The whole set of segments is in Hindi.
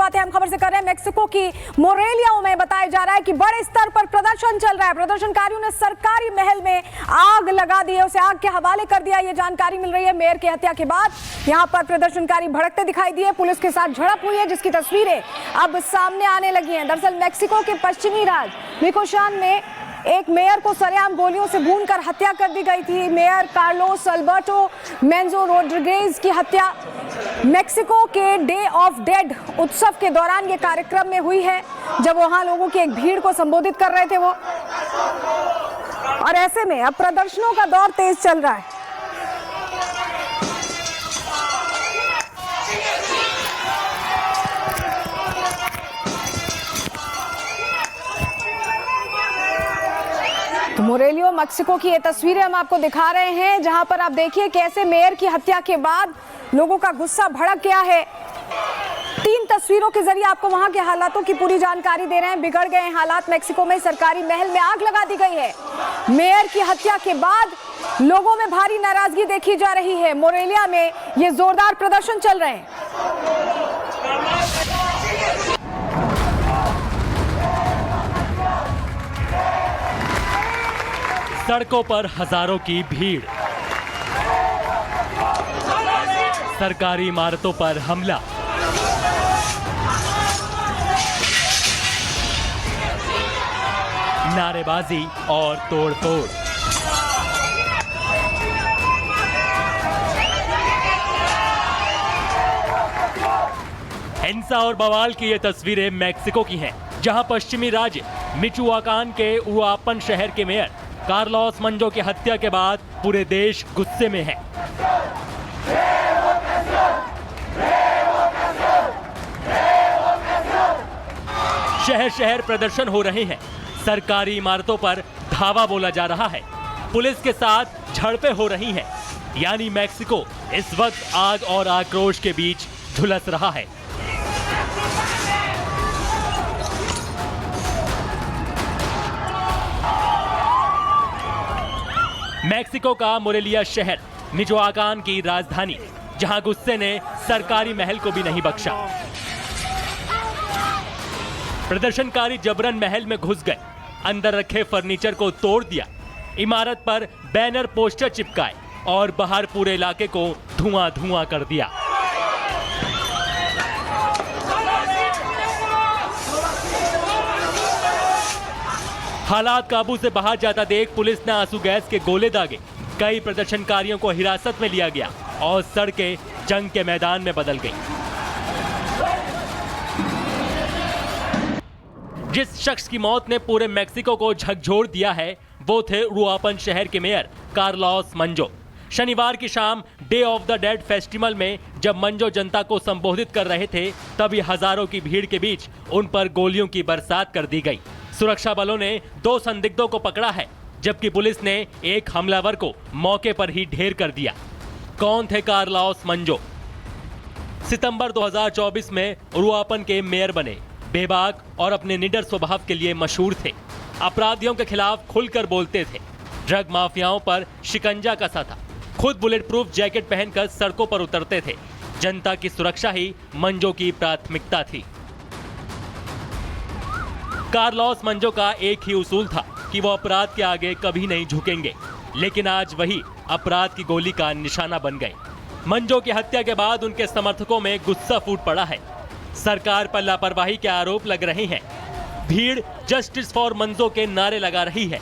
शुरुआत हम खबर से कर रहे हैं मेक्सिको की मोरेलिया में बताया जा रहा है कि बड़े स्तर पर प्रदर्शन चल रहा है। प्रदर्शनकारियों ने सरकारी महल में आग लगा दी है, उसे आग के हवाले कर दिया। ये जानकारी मिल रही है मेयर की हत्या के बाद। यहां पर प्रदर्शनकारी भड़कते दिखाई दिए, पुलिस के साथ झड़प हुई है जिसकी तस्वीरें अब सामने आने लगी हैं। दरअसल मेक्सिको के पश्चिमी राज्य मिकोशान में एक मेयर को सरेआम गोलियों से भूनकर हत्या कर दी गई थी। मेयर कार्लोस अल्बर्टो मेंजो रोड्रिगेज की हत्या मेक्सिको के डे ऑफ डेड उत्सव के दौरान ये कार्यक्रम में हुई है, जब वहां लोगों की एक भीड़ को संबोधित कर रहे थे वो। और ऐसे में अब प्रदर्शनों का दौर तेज चल रहा है। तो मोरेलियो मेक्सिको की ये तस्वीरें हम आपको दिखा रहे हैं, जहां पर आप देखिए कैसे मेयर की हत्या के बाद लोगों का गुस्सा भड़क गया है। 3 तस्वीरों के जरिए आपको वहां के हालातों की पूरी जानकारी दे रहे हैं। बिगड़ गए हालात मेक्सिको में, सरकारी महल में आग लगा दी गई है। मेयर की हत्या के बाद लोगों में भारी नाराजगी देखी जा रही है। मोरेलिया में ये जोरदार प्रदर्शन चल रहे हैं। सड़कों पर हजारों की भीड़, सरकारी इमारतों पर हमला, नारेबाजी और तोड़फोड़। हिंसा और बवाल की ये तस्वीरें मेक्सिको की हैं, जहां पश्चिमी राज्य मिचुआकान के उरुआपन शहर के मेयर कार्लोस मंजो की हत्या के बाद पूरे देश गुस्से में है। शहर शहर प्रदर्शन हो रहे हैं, सरकारी इमारतों पर धावा बोला जा रहा है, पुलिस के साथ झड़पें हो रही हैं। यानी मेक्सिको इस वक्त आग और आक्रोश के बीच झुलस रहा है। मेक्सिको का मोरेलिया शहर मिचोआकान की राजधानी, जहां गुस्से ने सरकारी महल को भी नहीं बख्शा। प्रदर्शनकारी जबरन महल में घुस गए, अंदर रखे फर्नीचर को तोड़ दिया, इमारत पर बैनर पोस्टर चिपकाए और बाहर पूरे इलाके को धुआं धुआं कर दिया। हालात काबू से बाहर जाता देख पुलिस ने आंसू गैस के गोले दागे, कई प्रदर्शनकारियों को हिरासत में लिया गया और सड़कें जंग के मैदान में बदल गई। जिस शख्स की मौत ने पूरे मेक्सिको को झकझोर दिया है वो थे उरुआपन शहर के मेयर कार्लोस मंजो। शनिवार की शाम day of the dead festival में जब मंजो जनता को संबोधित कर रहे थे, तभी हजारों की भीड़ के बीच उन पर गोलियों की बरसात कर दी गई। सुरक्षा बलों ने 2 संदिग्धों को पकड़ा है, जबकि पुलिस ने एक हमलावर को मौके पर ही ढेर कर दिया। कौन थे कार्लोस मंजो? सितंबर 2024 में उरुआपन के मेयर बने। बेबाक और अपने निडर स्वभाव के लिए मशहूर थे। अपराधियों के खिलाफ खुलकर बोलते थे, ड्रग माफियाओं पर शिकंजा कसा था, खुद बुलेट प्रूफ जैकेट पहनकर सड़कों पर उतरते थे। जनता की सुरक्षा ही मंजो की प्राथमिकता थी। कार्लोस मंजो का एक ही उसूल था कि वो अपराध के आगे कभी नहीं झुकेंगे, लेकिन आज वही अपराध की गोली का निशाना बन गए। मंजो की हत्या के बाद उनके समर्थकों में गुस्सा फूट पड़ा है। सरकार पर लापरवाही के आरोप लग रहे हैं। भीड़ जस्टिस फॉर मंजो के नारे लगा रही है।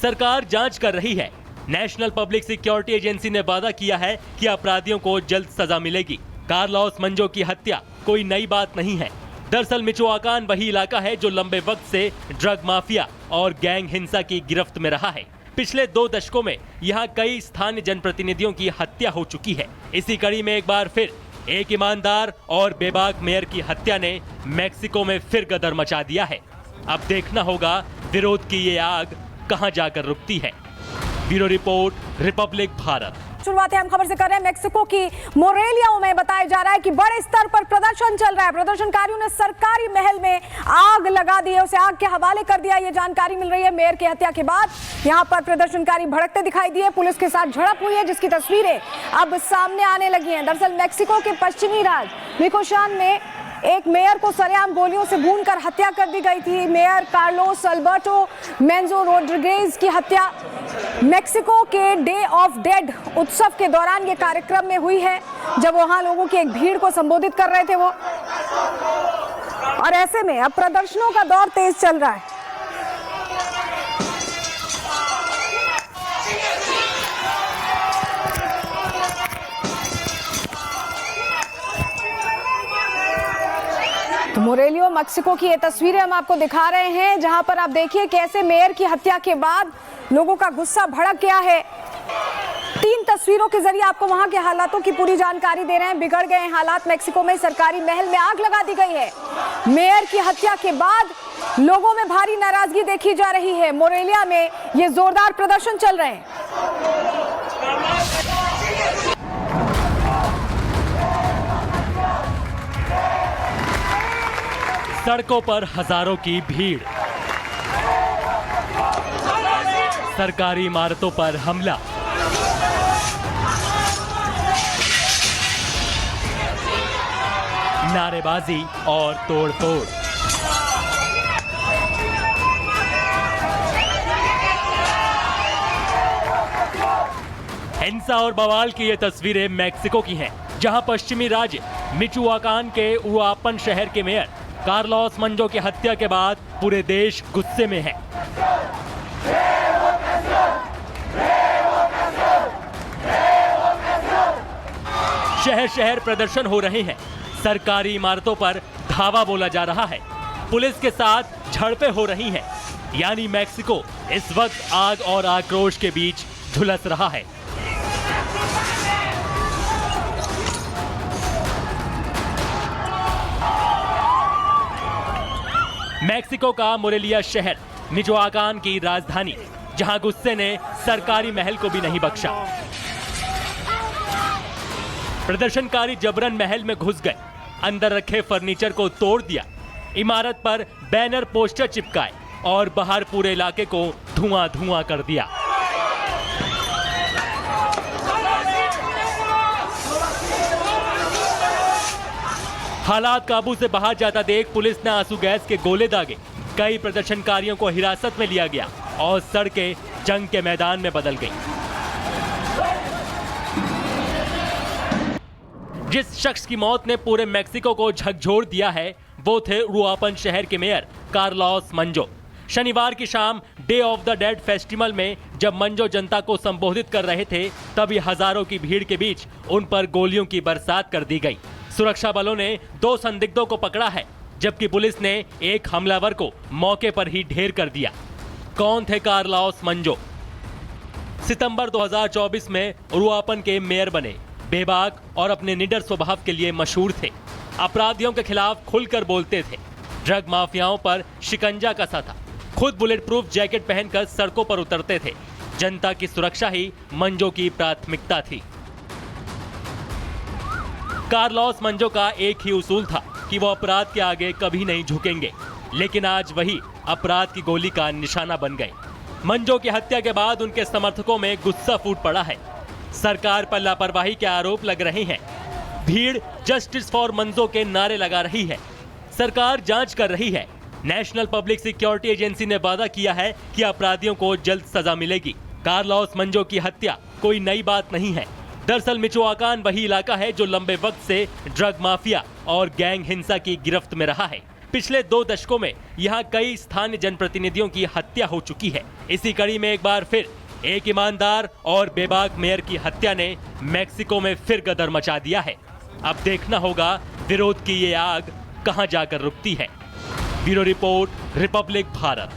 सरकार जांच कर रही है। नेशनल पब्लिक सिक्योरिटी एजेंसी ने वादा किया है कि अपराधियों को जल्द सजा मिलेगी। कार्लोस मंजो की हत्या कोई नई बात नहीं है। दरअसल मिचोआकान वही इलाका है जो लंबे वक्त से ड्रग माफिया और गैंग हिंसा की गिरफ्त में रहा है। पिछले 2 दशकों में यहाँ कई स्थानीय जनप्रतिनिधियों की हत्या हो चुकी है। इसी कड़ी में एक बार फिर एक ईमानदार और बेबाक मेयर की हत्या ने मेक्सिको में फिर गदर मचा दिया है। अब देखना होगा विरोध की ये आग कहां जाकर रुकती है। Bureau report, Republic Bharat. शुरुआत हम खबर से कर रहे हैं मेक्सिको की मोरेलिया में बताया जा रहा है कि बड़े स्तर पर प्रदर्शन चल रहा है। प्रदर्शनकारियों ने सरकारी महल में आग लगा दी है, उसे आग के हवाले कर दिया। ये जानकारी मिल रही है मेयर की हत्या के बाद। यहां पर प्रदर्शनकारी भड़कते दिखाई दिए, पुलिस के साथ झड़प हुई है जिसकी तस्वीरें अब सामने आने लगी हैं। दरअसल मेक्सिको के पश्चिमी राज्य मिकोशान में एक मेयर को सरेआम गोलियों से भूनकर हत्या कर दी गई थी। मेयर कार्लोस अल्बर्टो मेंजो रोड्रिगेज की हत्या मेक्सिको के डे ऑफ डेड उत्सव के दौरान ये कार्यक्रम में हुई है, जब वहां लोगों की एक भीड़ को संबोधित कर रहे थे वो। और ऐसे में अब प्रदर्शनों का दौर तेज चल रहा है। तो मोरेलियो मेक्सिको की ये तस्वीरें हम आपको दिखा रहे हैं, जहां पर आप देखिए कैसे मेयर की हत्या के बाद लोगों का गुस्सा भड़क गया है। 3 तस्वीरों के जरिए आपको वहां के हालातों की पूरी जानकारी दे रहे हैं। बिगड़ गए हालात मेक्सिको में, सरकारी महल में आग लगा दी गई है। मेयर की हत्या के बाद लोगों में भारी नाराजगी देखी जा रही है। मोरेलिया में ये जोरदार प्रदर्शन चल रहे हैं। सड़कों पर हजारों की भीड़, सरकारी इमारतों पर हमला, नारेबाजी और तोड़फोड़। हिंसा और बवाल की ये तस्वीरें मेक्सिको की हैं, जहां पश्चिमी राज्य मिचुआकान के उरुआपन शहर के मेयर कार्लोस मंजो की हत्या के बाद पूरे देश गुस्से में है। शहर शहर प्रदर्शन हो रहे हैं, सरकारी इमारतों पर धावा बोला जा रहा है, पुलिस के साथ झड़पें हो रही हैं। यानी मेक्सिको इस वक्त आग और आक्रोश के बीच झुलस रहा है। मेक्सिको का मोरेलिया शहर मिचोआकान की राजधानी, जहां गुस्से ने सरकारी महल को भी नहीं बख्शा। प्रदर्शनकारी जबरन महल में घुस गए, अंदर रखे फर्नीचर को तोड़ दिया, इमारत पर बैनर पोस्टर चिपकाए और बाहर पूरे इलाके को धुआं धुआं कर दिया। हालात काबू से बाहर जाता देख पुलिस ने आंसू गैस के गोले दागे, कई प्रदर्शनकारियों को हिरासत में लिया गया और सड़कें जंग के मैदान में बदल गईं। जिस शख्स की मौत ने पूरे मेक्सिको को झकझोर दिया है, वो थे उरुआपन शहर के मेयर कार्लोस मंजो। शनिवार की शाम day of the dead festival में जब मंजो जनता को संबोधित कर रहे थे, तभी हजारों की भीड़ के बीच उन पर गोलियों की बरसात कर दी गई। सुरक्षा बलों ने 2 संदिग्धों को पकड़ा है, जबकि पुलिस ने एक हमलावर को मौके पर ही ढेर कर दिया। कौन थे कार्लोस मंजो? सितंबर 2024 में उरुआपन के मेयर बने। बेबाक और अपने निडर स्वभाव के लिए मशहूर थे। अपराधियों के खिलाफ खुलकर बोलते थे, ड्रग माफियाओं पर शिकंजा कसा था, खुद बुलेट प्रूफ जैकेट पहनकर सड़कों पर उतरते थे। जनता की सुरक्षा ही मंजो की प्राथमिकता थी। कार्लोस मंजो का एक ही उसूल था कि वो अपराध के आगे कभी नहीं झुकेंगे, लेकिन आज वही अपराध की गोली का निशाना बन गए। मंजो की हत्या के बाद उनके समर्थकों में गुस्सा फूट पड़ा है। सरकार पर लापरवाही के आरोप लग रहे हैं। भीड़ जस्टिस फॉर मंजो के नारे लगा रही है। सरकार जांच कर रही है। नेशनल पब्लिक सिक्योरिटी एजेंसी ने वादा किया है कि अपराधियों को जल्द सजा मिलेगी। कार्लोस मंजो की हत्या कोई नई बात नहीं है। दरअसल मिचोआकान वही इलाका है जो लंबे वक्त से ड्रग माफिया और गैंग हिंसा की गिरफ्त में रहा है। पिछले 2 दशकों में यहाँ कई स्थानीय जनप्रतिनिधियों की हत्या हो चुकी है। इसी कड़ी में एक बार फिर एक ईमानदार और बेबाक मेयर की हत्या ने मेक्सिको में फिर गदर मचा दिया है। अब देखना होगा विरोध की ये आग कहां जाकर रुकती है। Bureau report, Republic Bharat.